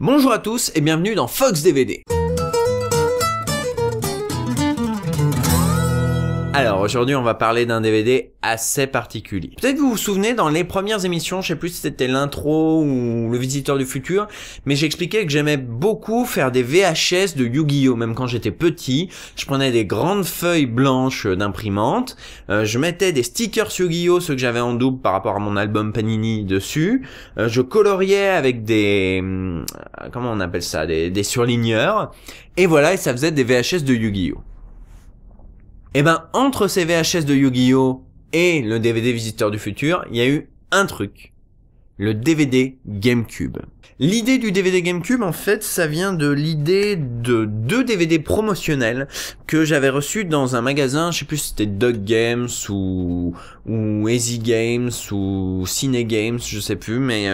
Bonjour à tous et bienvenue dans Fox DVD. Alors aujourd'hui on va parler d'un DVD assez particulier. Peut-être que vous vous souvenez dans les premières émissions, je sais plus si c'était l'intro ou le visiteur du futur, mais j'expliquais que j'aimais beaucoup faire des VHS de Yu-Gi-Oh! Même quand j'étais petit, je prenais des grandes feuilles blanches d'imprimante, je mettais des stickers Yu-Gi-Oh! Ceux que j'avais en double par rapport à mon album Panini dessus, je coloriais avec des... comment on appelle ça, des surligneurs, et voilà, et ça faisait des VHS de Yu-Gi-Oh! Et ben, entre ces VHS de Yu-Gi-Oh! Et le DVD Visiteur du Futur, il y a eu un truc. Le DVD GameCube. L'idée du DVD GameCube, en fait, ça vient de l'idée de 2 DVD promotionnels que j'avais reçus dans un magasin, je sais plus si c'était Dog Games ou Easy Games ou Cine Games, je sais plus, mais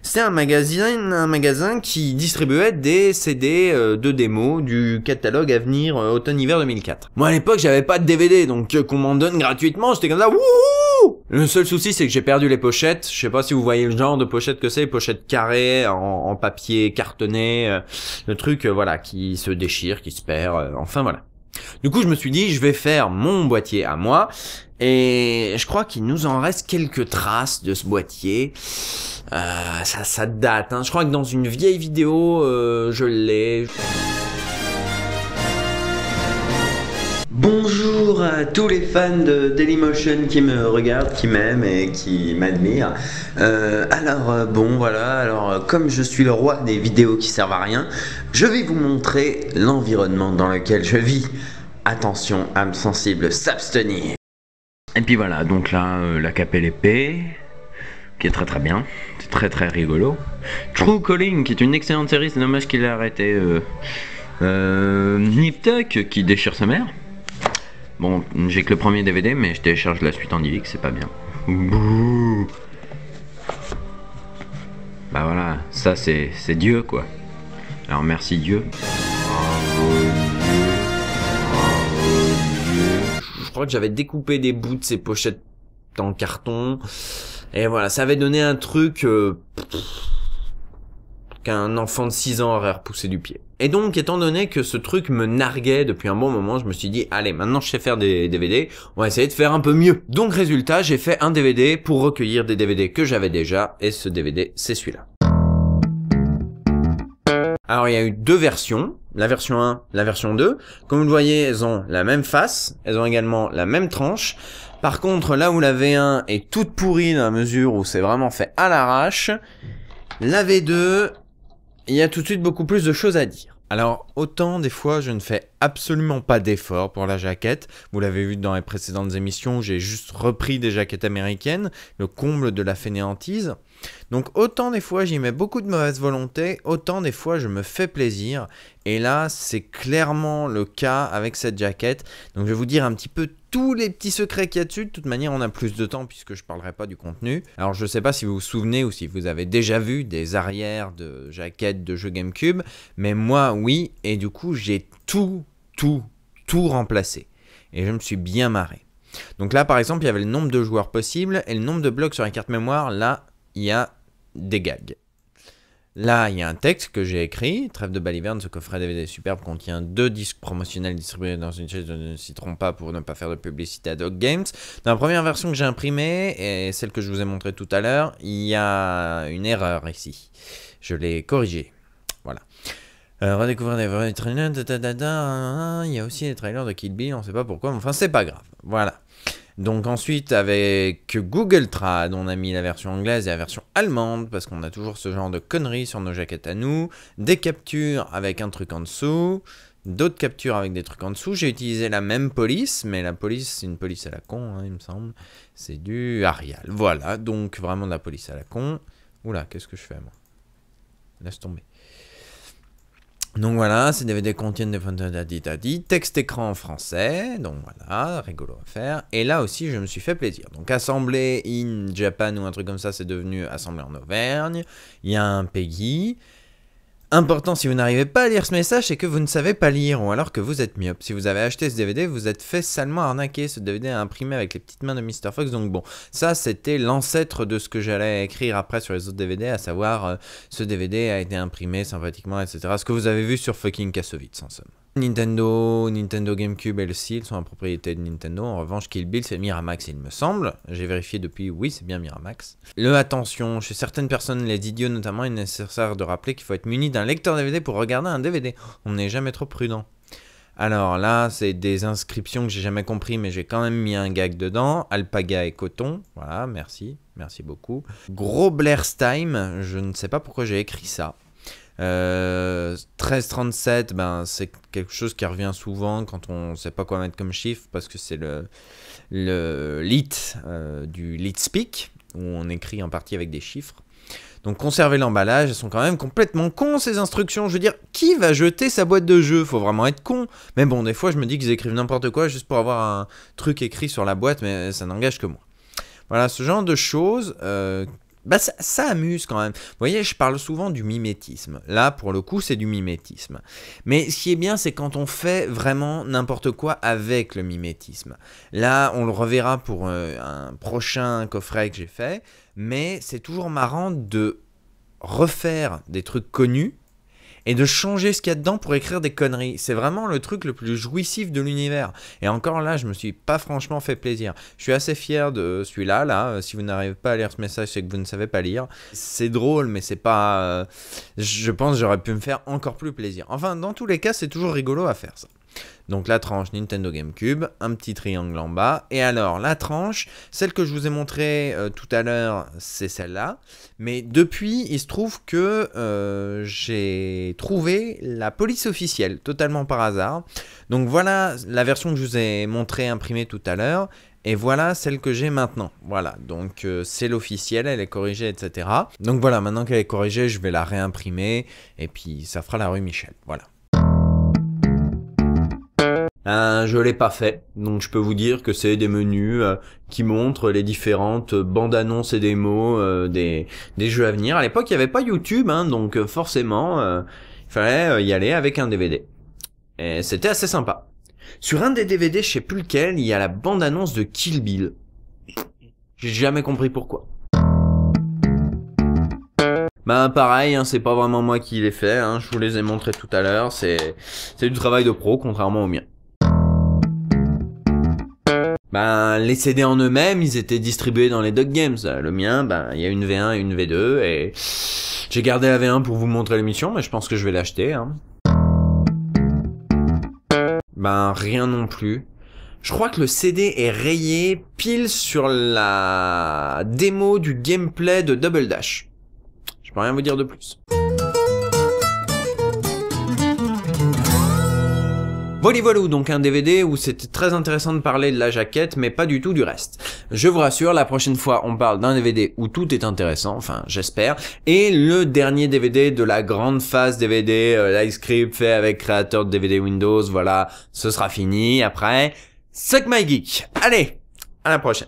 c'était un magasin qui distribuait des CD de démos du catalogue à venir automne-hiver 2004. Moi à l'époque j'avais pas de DVD, donc qu'on m'en donne gratuitement, j'étais comme ça, wouhou! Le seul souci c'est que j'ai perdu les pochettes, je sais pas si vous voyez le genre de pochette que c'est, pochette carrée en papier cartonné, le truc voilà qui se déchire, qui se perd, enfin voilà. Du coup je me suis dit je vais faire mon boîtier à moi et je crois qu'il nous en reste quelques traces de ce boîtier. Ça date, hein. Je crois que dans une vieille vidéo je l'ai. Bonjour à tous les fans de Dailymotion qui me regardent, qui m'aiment et qui m'admirent. Bon voilà, alors comme je suis le roi des vidéos qui servent à rien, je vais vous montrer l'environnement dans lequel je vis. Attention, âme sensible, s'abstenir. Et puis voilà, donc là, la cape et l'épée, qui est très bien, c'est très rigolo. True Calling, qui est une excellente série, c'est dommage qu'il ait arrêté. Nip Tuck, qui déchire sa mère. Bon, j'ai que le premier DVD, mais je télécharge la suite en DivX, c'est pas bien. Bouh. Bah voilà, ça c'est Dieu quoi. Alors merci Dieu. Je crois que j'avais découpé des bouts de ces pochettes en carton. Et voilà, ça avait donné un truc qu'un enfant de 6 ans aurait repoussé du pied. Et donc, étant donné que ce truc me narguait depuis un bon moment, je me suis dit, allez, maintenant je sais faire des DVD, on va essayer de faire un peu mieux. Donc, résultat, j'ai fait un DVD pour recueillir des DVD que j'avais déjà, et ce DVD, c'est celui-là. Alors, il y a eu 2 versions, la version 1, la version 2. Comme vous le voyez, elles ont la même face, elles ont également la même tranche. Par contre, là où la V1 est toute pourrie dans la mesure où c'est vraiment fait à l'arrache, la V2, il y a tout de suite beaucoup plus de choses à dire. Alors, autant des fois je ne fais absolument pas d'effort pour la jaquette, vous l'avez vu dans les précédentes émissions, j'ai juste repris des jaquettes américaines, le comble de la fainéantise. Donc autant des fois j'y mets beaucoup de mauvaise volonté, autant des fois je me fais plaisir, et là c'est clairement le cas avec cette jaquette. Donc je vais vous dire un petit peu tous les petits secrets qu'il y a dessus. De toute manière on a plus de temps puisque je parlerai pas du contenu. Alors je sais pas si vous vous souvenez ou si vous avez déjà vu des arrières de jaquettes de jeux GameCube, mais moi oui, et du coup j'ai tout remplacé, et je me suis bien marré. Donc là par exemple il y avait le nombre de joueurs possibles et le nombre de blocs sur la carte mémoire. Là il y a des gags. Là, il y a un texte que j'ai écrit. Trêve de baliverne, ce coffret DVD superbe contient 2 disques promotionnels distribués dans une chaise, ne citeront pas pour ne pas faire de publicité à Dog Games. Dans la première version que j'ai imprimée, et celle que je vous ai montrée tout à l'heure, il y a une erreur ici. Je l'ai corrigée. Voilà. Redécouvrir des vrais trailers, il y a aussi les trailers de Kill Bill, on ne sait pas pourquoi, mais enfin c'est pas grave. Voilà. Donc ensuite avec Google Trad, on a mis la version anglaise et la version allemande, parce qu'on a toujours ce genre de conneries sur nos jaquettes à nous, des captures avec un truc en dessous, d'autres captures avec des trucs en dessous. J'ai utilisé la même police, mais la police c'est une police à la con, hein, il me semble, c'est du Arial. Voilà, donc vraiment de la police à la con. Oula, qu'est-ce que je fais moi? Laisse tomber. Donc voilà, ces DVD contiennent des photos texte écran en français, donc voilà, rigolo à faire. Et là aussi, je me suis fait plaisir. Donc assemblé in Japan ou un truc comme ça, c'est devenu assemblé en Auvergne. Il y a un Peggy, Important, si vous n'arrivez pas à lire ce message, c'est que vous ne savez pas lire ou alors que vous êtes myope. Si vous avez acheté ce DVD, vous êtes fait salement arnaquer. Ce DVD est imprimé avec les petites mains de Mr. Fox. Donc bon, ça c'était l'ancêtre de ce que j'allais écrire après sur les autres DVD, à savoir ce DVD a été imprimé sympathiquement, etc. Ce que vous avez vu sur fucking Kassovitz en somme. Nintendo GameCube et le Seal sont en propriété de Nintendo. En revanche, Kill Bill, c'est Miramax, il me semble. J'ai vérifié depuis, oui, c'est bien Miramax. Attention, chez certaines personnes, les idiots notamment, il est nécessaire de rappeler qu'il faut être muni d'un lecteur DVD pour regarder un DVD. On n'est jamais trop prudent. Alors là, c'est des inscriptions que j'ai jamais compris, mais j'ai quand même mis un gag dedans. Alpaga et coton, voilà, merci beaucoup. Gros Blair's Time, je ne sais pas pourquoi j'ai écrit ça. 1337, ben, c'est quelque chose qui revient souvent quand on sait pas quoi mettre comme chiffre, parce que c'est le lit du lit speak, où on écrit en partie avec des chiffres. Donc conservez l'emballage, elles sont quand même complètement cons ces instructions. Je veux dire, qui va jeter sa boîte de jeu? Faut vraiment être con. Mais bon, des fois je me dis qu'ils écrivent n'importe quoi juste pour avoir un truc écrit sur la boîte, mais ça n'engage que moi. Voilà, ce genre de choses... Bah ça amuse quand même. Vous voyez, je parle souvent du mimétisme. Là, pour le coup, c'est du mimétisme. Mais ce qui est bien, c'est quand on fait vraiment n'importe quoi avec le mimétisme. Là, on le reverra pour un prochain coffret que j'ai fait. Mais c'est toujours marrant de refaire des trucs connus et de changer ce qu'il y a dedans pour écrire des conneries. C'est vraiment le truc le plus jouissif de l'univers. Et encore là, je me suis pas franchement fait plaisir. Je suis assez fier de celui-là. Là, si vous n'arrivez pas à lire ce message, c'est que vous ne savez pas lire. C'est drôle, mais c'est pas... je pense que j'aurais pu me faire encore plus plaisir. Enfin, dans tous les cas, c'est toujours rigolo à faire ça. Donc la tranche Nintendo GameCube, un petit triangle en bas. Et alors, la tranche, celle que je vous ai montrée tout à l'heure, c'est celle-là. Mais depuis, il se trouve que j'ai trouvé la police officielle, totalement par hasard. Donc voilà la version que je vous ai montrée imprimée tout à l'heure. Et voilà celle que j'ai maintenant. Voilà, donc c'est l'officielle, elle est corrigée, etc. Donc voilà, maintenant qu'elle est corrigée, je vais la réimprimer. Et puis ça fera la rue Michel, voilà. Je l'ai pas fait, donc je peux vous dire que c'est des menus qui montrent les différentes bandes annonces et démos des jeux à venir. À l'époque, il n'y avait pas YouTube, hein, donc forcément, il fallait y aller avec un DVD. Et c'était assez sympa. Sur un des DVD, je sais plus lequel, il y a la bande annonce de Kill Bill. J'ai jamais compris pourquoi. Bah pareil, hein, c'est pas vraiment moi qui l'ai fait, hein, je vous les ai montrés tout à l'heure, c'est du travail de pro, contrairement au mien. Ben, les CD en eux-mêmes, ils étaient distribués dans les Dog Games. Le mien, ben, il y a une V1 et une V2, et j'ai gardé la V1 pour vous montrer l'émission, mais je pense que je vais l'acheter, hein. Ben, rien non plus. Je crois que le CD est rayé pile sur la démo du gameplay de Double Dash. Je peux rien vous dire de plus. Voilà, donc un DVD où c'était très intéressant de parler de la jaquette, mais pas du tout du reste. Je vous rassure, la prochaine fois, on parle d'un DVD où tout est intéressant, enfin, j'espère. Et le dernier DVD de la grande phase DVD, LiveScript fait avec créateur de DVD Windows, voilà, ce sera fini. Après, Suck My Geek. Allez, à la prochaine.